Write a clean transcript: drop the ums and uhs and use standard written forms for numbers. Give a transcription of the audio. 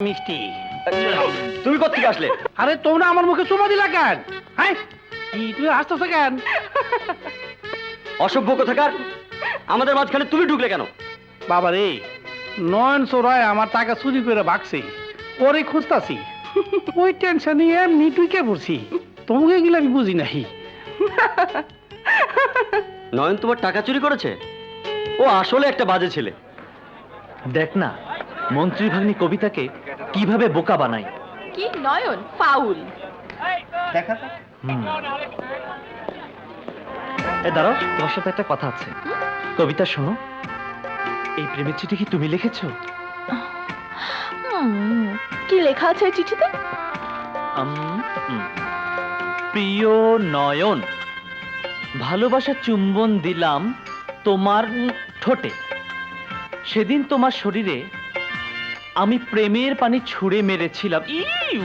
মিষ্টি তুমি কোথেকে আসলে? আরে তোমরা আমার মুখে চুমা দিলা কেন? হ্যাঁ কি তুমি আসতেছো কেন? অসভ্য কোথাকার, আমাদের মাঝখানে তুমি ঢুকলে কেন? বাবা রে, নয়ন চোরায় আমার টাকা চুরি করে ভাগছে, পরে খুঁজতাছি। ওই টেনশনে এমনি টুইকে পড়ছি। তোমাকে গেলে আমি বুঝি নাই। নয়ন তোমার টাকা চুরি করেছে? ও আসলে একটা বাজে ছেলে। দেখ না মন্ত্রী ভাগ্নি কবিতাকে কিভাবে বোকা বানায়। কি নয়ন ফাউল। এ দাঁড়াও, তোমার সাথে একটা কথা আছে। কবিতা শোনো, এই প্রেমের চিঠি কি তুমি লিখেছো? কি লেখা আছে এই চিঠিতে? প্রিয় নয়ন, ভালোবাসা চুম্বন দিলাম তোমার ঠোঁটে। সেদিন তোমার শরীরে আমি প্রেমের পানি ছুঁড়ে মেরেছিলাম। ইউ